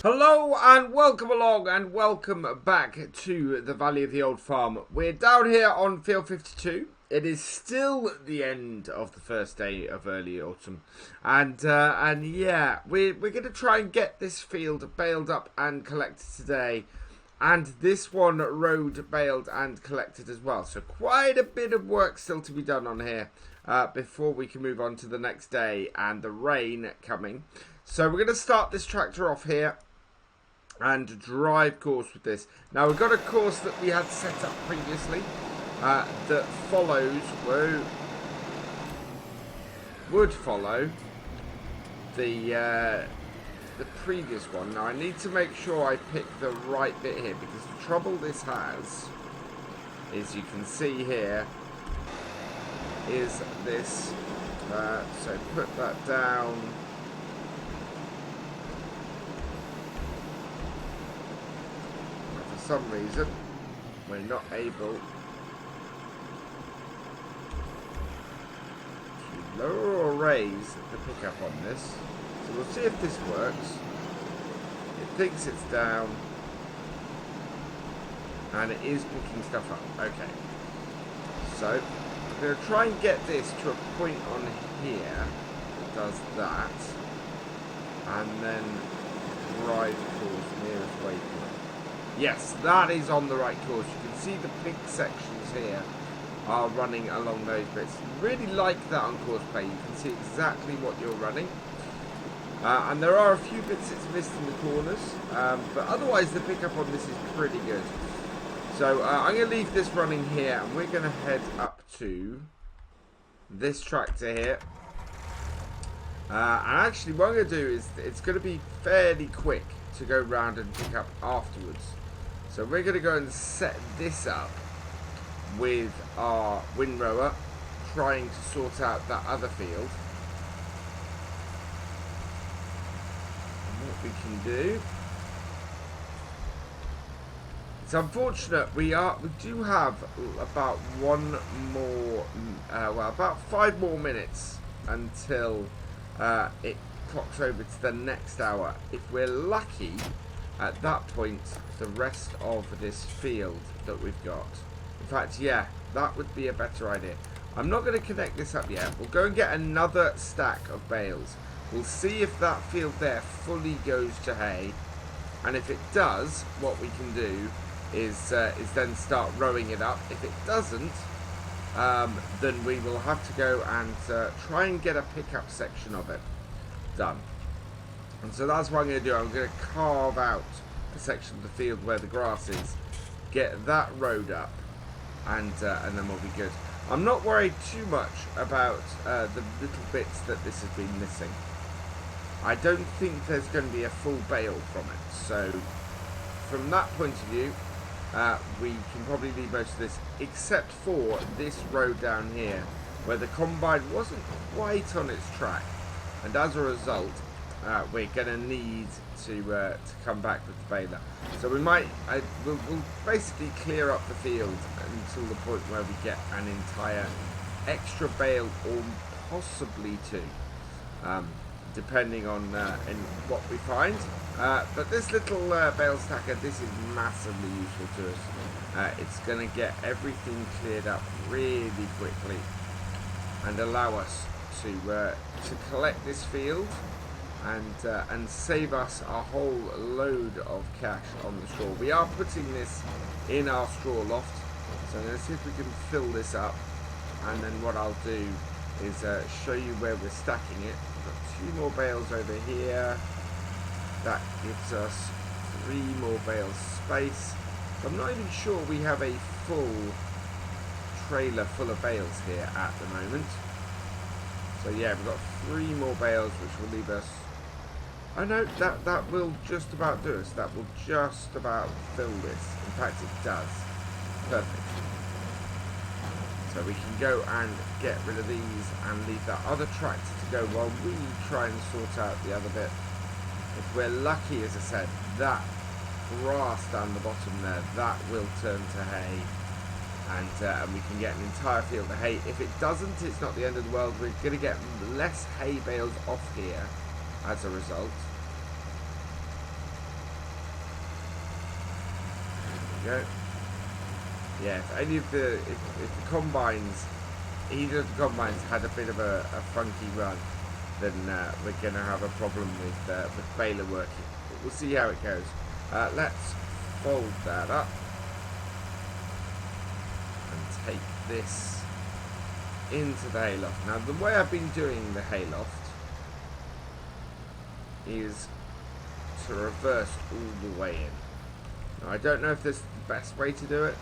Hello and welcome along and welcome back to the Valley of the Old Farm. We're down here on field 52. It is still the end of the first day of early autumn, and yeah, we're going to try and get this field baled up and collected today, and this one road baled and collected as well. So quite a bit of work still to be done on here before we can move on to the next day and the rain coming. So we're going to start this tractor off here and drive course with this. Now we've got a course that we had set up previously that follows, would follow the previous one. Now I need to make sure I pick the right bit here, because the trouble this has is, you can see here, is this, so put that down. For some reason we're not able to lower or raise the pickup on this, so we'll see if this works. It thinks it's down and it is picking stuff up. Okay, so I'm going to try and get this to a point on here that does that, and then drive towards nearest waypoint. Yes, that is on the right course. You can see the pink sections here are running along those bits. Really like that on course play. You can see exactly what you're running. And there are a few bits it's missed in the corners. But otherwise the pickup on this is pretty good. So I'm going to leave this running here, and we're going to head up to this tractor here. And actually what I'm going to do is, it's going to be fairly quick to go round and pick up afterwards. So we're going to go and set this up with our windrower, trying to sort out that other field. And what we can do, it's unfortunate we do have about one more, about 5 more minutes until it clocks over to the next hour. If we're lucky, at that point the rest of this field that we've got, in fact, yeah, that would be a better idea. I'm not going to connect this up yet. We'll go and get another stack of bales. We'll see if that field there fully goes to hay, and if it does, what we can do is then start rowing it up. If it doesn't, then we will have to go and try and get a pickup section of it done. And so that's what I'm going to do. I'm going to carve out a section of the field where the grass is, get that road up, and then we'll be good. I'm not worried too much about the little bits that this has been missing. I don't think there's going to be a full bale from it. So from that point of view, we can probably leave most of this, except for this road down here, where the combine wasn't quite on its track, and as a result, we're going to need to come back with the baler. So we might, we'll basically clear up the field until the point where we get an entire extra bale, or possibly 2, depending on in what we find. But this little bale stacker, this is massively useful to us. It's going to get everything cleared up really quickly and allow us to collect this field and save us a whole load of cash on the straw. We are putting this in our straw loft, so I'm going to see if we can fill this up, and then what I'll do is show you where we're stacking it. We've got 2 more bales over here. That gives us 3 more bales space. I'm not even sure we have a full trailer full of bales here at the moment. So yeah, we've got 3 more bales, which will leave us, oh no, that will just about do us. That will just about fill this. In fact, it does. Perfect. So we can go and get rid of these and leave that other tractor to go while we try and sort out the other bit. If we're lucky, as I said, that grass down the bottom there, that will turn to hay, and we can get an entire field of hay. If it doesn't, it's not the end of the world. We're going to get less hay bales off here as a result. we go. Yeah, if any of the if the combines, either of the combines had a bit of a funky run, then we're going to have a problem with baler working. But we'll see how it goes. Let's fold that up and take this into the hayloft. Now, the way I've been doing the hayloft is to reverse all the way in. Now, I don't know if this is the best way to do it.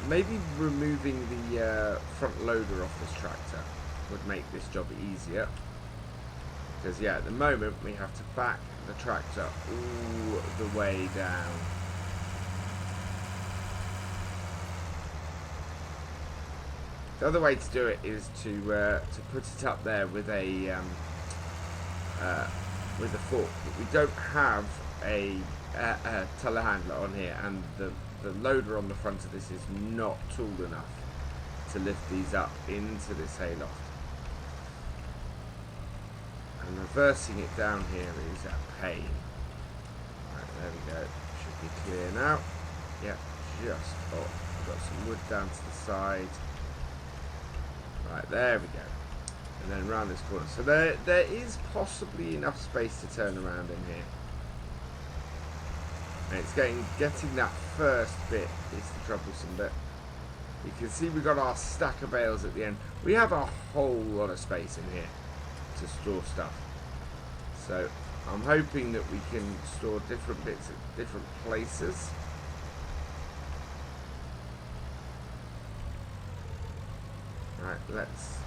Maybe removing the front loader off this tractor would make this job easier. Because, yeah, at the moment we have to back the tractor all the way down. The other way to do it is to put it up there with a fork. But we don't have a telehandler on here, and the loader on the front of this is not tall enough to lift these up into this hayloft. And reversing it down here is a pain. Right, there we go. Should be clear now. Yeah, just. Oh, I've got some wood down to the side. Right, there we go. And then around this corner. So there is possibly enough space to turn around in here. And it's getting that first bit is the troublesome bit. You can see we've got our stack of bales at the end. We have a whole lot of space in here to store stuff. So I'm hoping that we can store different bits at different places. Right, let's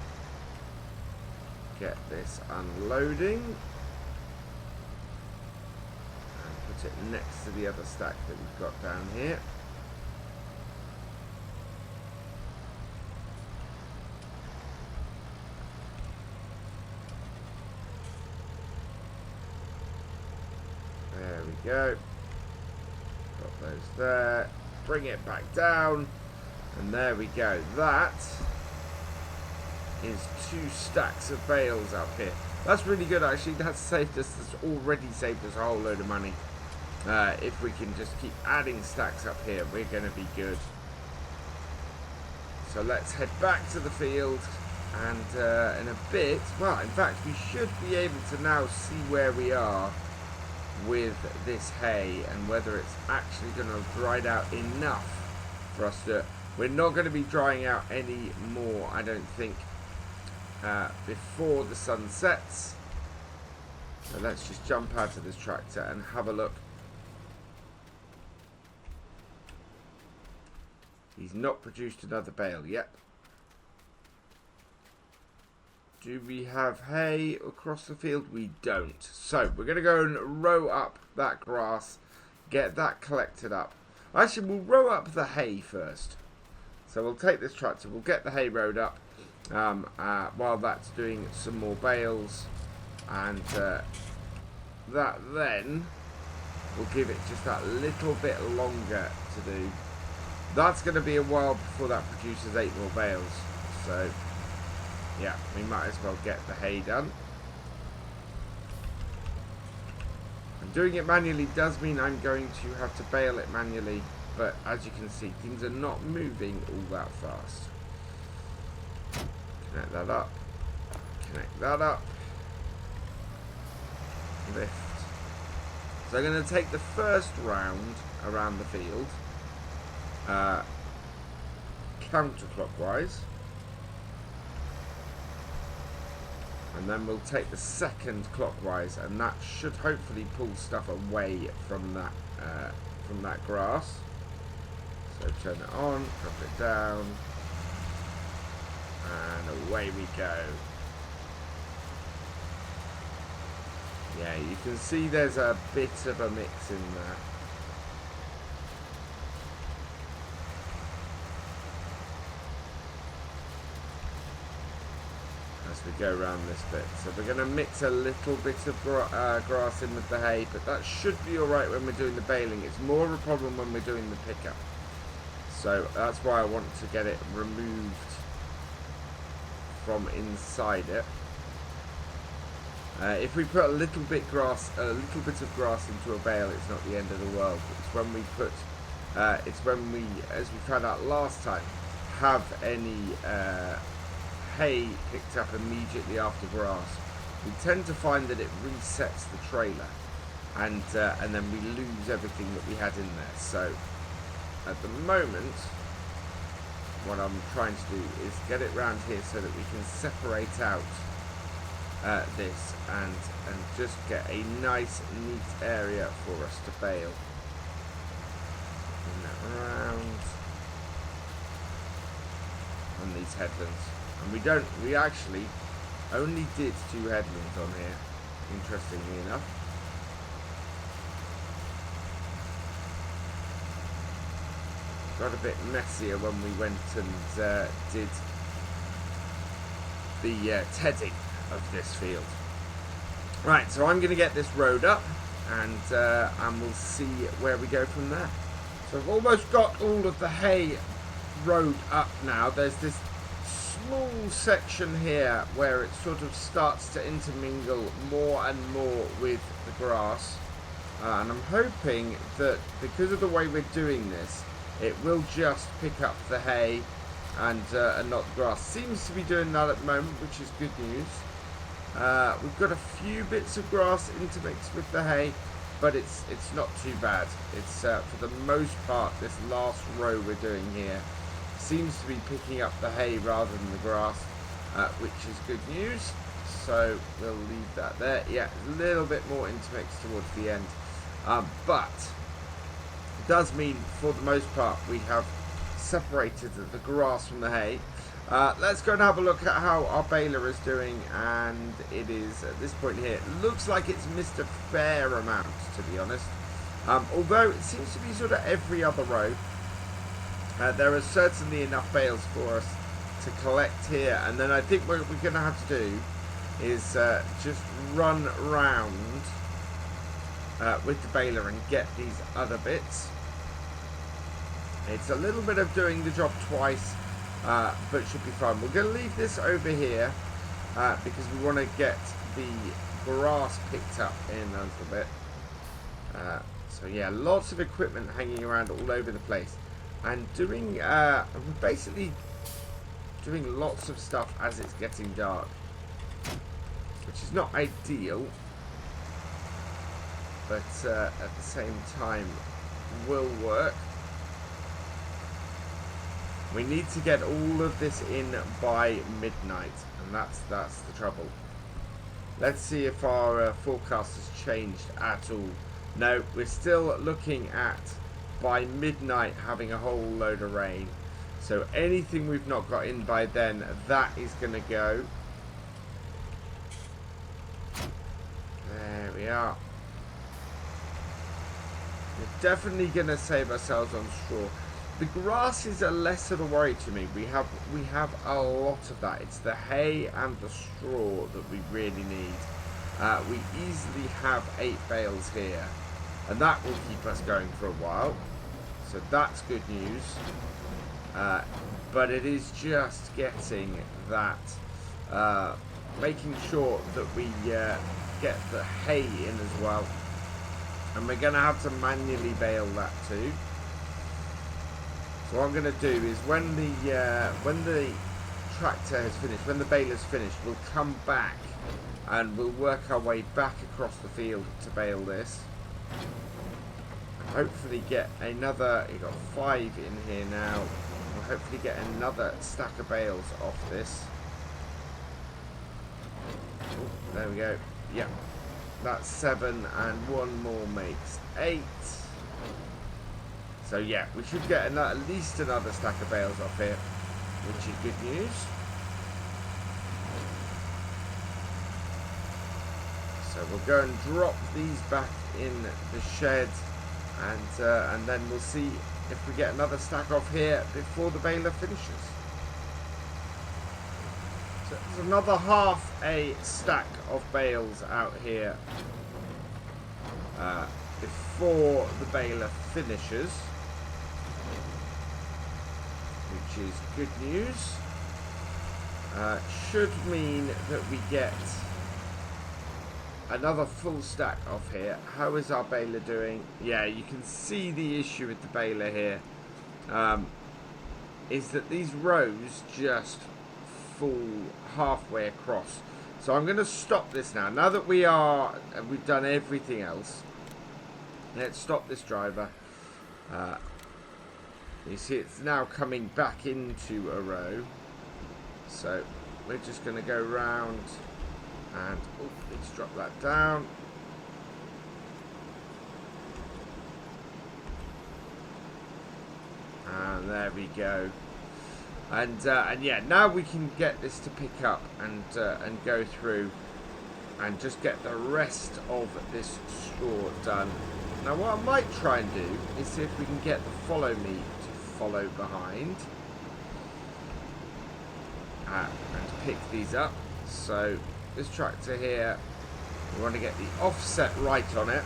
get this unloading. It next to the other stack that we've got down here. There we go. Got those there. Bring it back down. And there we go. That is 2 stacks of bales up here. That's really good actually. That's saved us. That's already saved us a whole load of money. If we can just keep adding stacks up here, we're going to be good. So let's head back to the field, and in a bit, well, in fact, we should be able to now see where we are with this hay and whether it's actually going to have dried out enough for us to. We're not going to be drying out any more, I don't think, before the sun sets. So let's just jump out of this tractor and have a look. He's not produced another bale yet. Do we have hay across the field? We don't. So we're going to go and row up that grass, get that collected up. Actually, we'll row up the hay first. So we'll take this tractor, we'll get the hay rowed up while that's doing some more bales, and that then will give it just that little bit longer to do. That's going to be a while before that produces 8 more bales. So, yeah, we might as well get the hay done. And doing it manually does mean I'm going to have to bale it manually. But as you can see, things are not moving all that fast. Connect that up. Connect that up. Lift. So I'm going to take the first round around the field. Counterclockwise, and then we'll take the second clockwise, and that should hopefully pull stuff away from that grass. So turn it on, drop it down, and away we go. Yeah, you can see there's a bit of a mix in there. We go around this bit, so we're going to mix a little bit of grass in with the hay, but that should be alright when we're doing the baling. It's more of a problem when we're doing the pickup, so that's why I want to get it removed from inside it. If we put a little bit of grass into a bale, it's not the end of the world. It's when we put it's when we, as we found out last time, have any hay picked up immediately after grass, we tend to find that it resets the trailer, and then we lose everything that we had in there. So at the moment, what I'm trying to do is get it round here so that we can separate out this and just get a nice neat area for us to bale. Bring that around on these headlands, and we actually only did 2 headlands on here, interestingly enough. Got a bit messier when we went and did the tedding of this field. Right, so I'm going to get this road up, and we'll see where we go from there. So I've almost got all of the hay road up now. There's this small section here where it sort of starts to intermingle more and more with the grass, and I'm hoping that because of the way we're doing this, it will just pick up the hay and not the grass. Seems to be doing that at the moment, which is good news. We've got a few bits of grass intermixed with the hay, but it's not too bad. It's for the most part, this last row we're doing here seems to be picking up the hay rather than the grass, which is good news. So we'll leave that there. Yeah, a little bit more intermixed towards the end, but it does mean for the most part we have separated the grass from the hay. Let's go and have a look at how our baler is doing, and it is at this point here, it looks like it's missed a fair amount, to be honest, although it seems to be sort of every other row. There are certainly enough bales for us to collect here, and then I think what we're going to have to do is just run round with the baler and get these other bits. It's a little bit of doing the job twice, but it should be fun. We're going to leave this over here because we want to get the grass picked up in a little bit. So yeah, lots of equipment hanging around all over the place, and doing basically doing lots of stuff as it's getting dark, which is not ideal, but at the same time will work. We need to get all of this in by midnight, and that's the trouble. Let's see if our forecast has changed at all. No, we're still looking at by midnight having a whole load of rain. So anything we've not got in by then, that is going to go. There we are. We're definitely going to save ourselves on straw. The grass is a less of a worry to me. We have a lot of that. It's the hay and the straw that we really need. We easily have 8 bales here, and that will keep us going for a while. So that's good news. But it is just getting that, making sure that we get the hay in as well, and we're going to have to manually bale that too. So what I'm going to do is when the tractor has finished, when the baler's finished, we'll come back and we'll work our way back across the field to bale this. And hopefully get another, you've got 5 in here now, we'll hopefully get another stack of bales off this. Oh, there we go. Yeah, that's 7, and 1 more makes 8. So yeah, we should get at least another stack of bales off here, which is good news. So we'll go and drop these back in the shed, and then we'll see if we get another stack off here before the baler finishes. So there's another half a stack of bales out here before the baler finishes, which is good news. Should mean that we get another full stack off here. How is our baler doing? Yeah, you can see the issue with the baler here. Is that these rows just fall halfway across. So I'm going to stop this now. Now that we've done everything else, let's stop this driver. You see it's now coming back into a row. So we're just going to go round and let's drop that down. And there we go. And yeah, now we can get this to pick up and go through and just get the rest of this straw done. Now what I might try and do is see if we can get the follow me to follow behind and pick these up. So this tractor here, we want to get the offset right on it.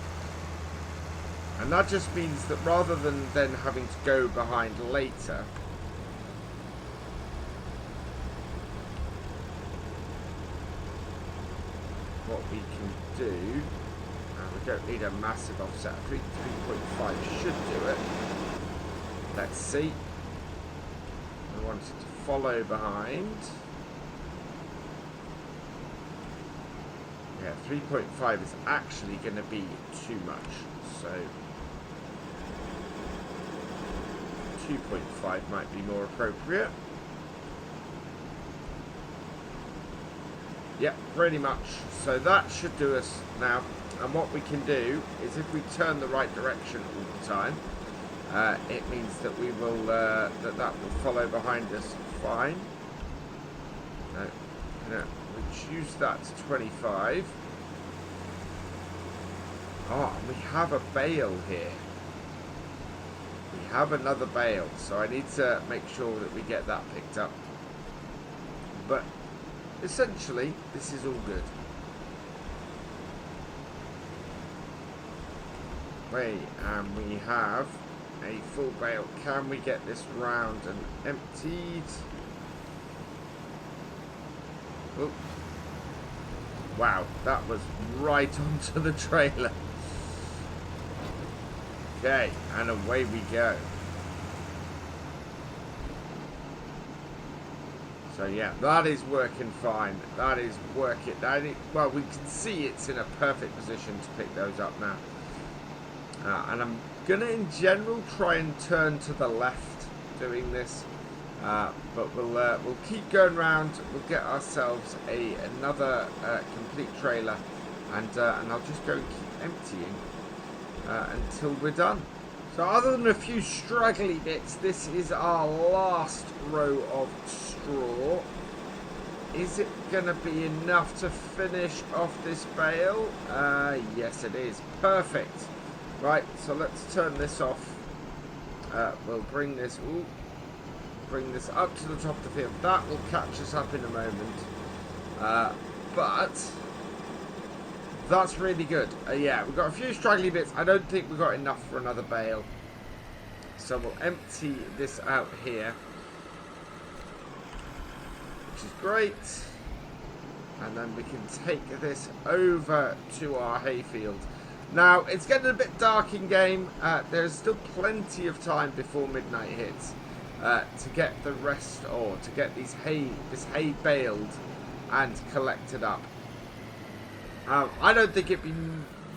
And that just means that rather than then having to go behind later, what we can do, we don't need a massive offset. I think 3.5 should do it. Let's see. I want it to follow behind. Yeah, 3.5 is actually going to be too much. So 2.5 might be more appropriate. Yep, pretty much. So that should do us now. And what we can do is if we turn the right direction all the time, it means that we will that will follow behind us fine. Reduce that to 25. Oh, we have a bale here. We have another bale, so I need to make sure that we get that picked up. But essentially, this is all good. And we have a full bale. Can we get this round and emptied? Oh. Wow, that was right onto the trailer. Okay, and away we go. So yeah, that is working fine. That is working. Well, we can see it's in a perfect position to pick those up now. And I'm gonna, in general, try and turn to the left doing this. But we'll keep going round. We'll get ourselves another complete trailer, and I'll just go and keep emptying until we're done. So other than a few straggly bits, this is our last row of straw. Is it going to be enough to finish off this bale? Yes, it is. Perfect. Right, so let's turn this off. We'll bring this up to the top of the field. That will catch us up in a moment. But that's really good. Yeah, we've got a few straggly bits. I don't think we've got enough for another bale. So we'll empty this out here, which is great. And then we can take this over to our hayfield. Now, it's getting a bit dark in game. There's still plenty of time before midnight hits to get the rest, or to get this hay baled and collected up. I don't think it'd be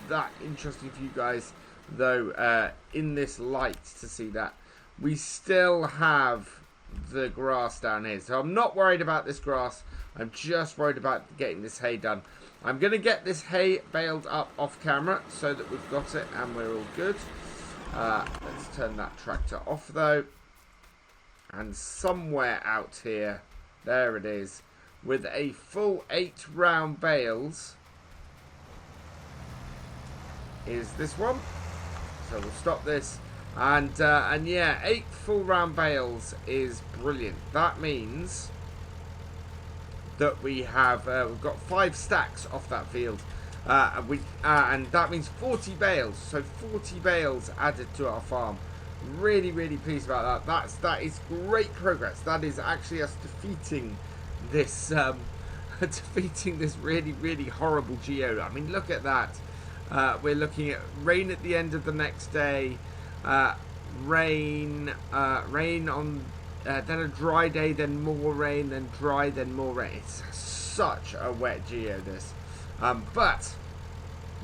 that interesting for you guys, though, in this light to see that. We still have the grass down here, so I'm not worried about this grass. I'm just worried about getting this hay done. I'm going to get this hay baled up off camera so that we've got it and we're all good. Let's turn that tractor off though. And somewhere out here, there it is, with a full 8 round bales, is this one. So we'll stop this. And yeah, 8 full round bales is brilliant. That means that we have we've got 5 stacks off that field, and that means 40 bales. So 40 bales added to our farm. Really, really pleased about that. That is great progress. That is actually us defeating this defeating this really horrible geo. I mean, look at that. We're looking at rain at the end of the next day, rain on, then a dry day, then more rain, then dry, then more rain. It's such a wet geo, this. But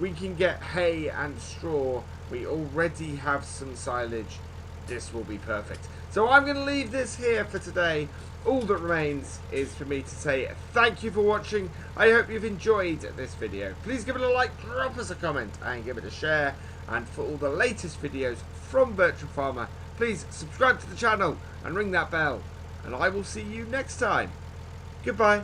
we can get hay and straw. We already have some silage. This will be perfect. So I'm going to leave this here for today. All that remains is for me to say thank you for watching. I hope you've enjoyed this video. Please give it a like, drop us a comment, and give it a share. And for all the latest videos from Virtual Farmer, please subscribe to the channel and ring that bell. And I will see you next time. Goodbye.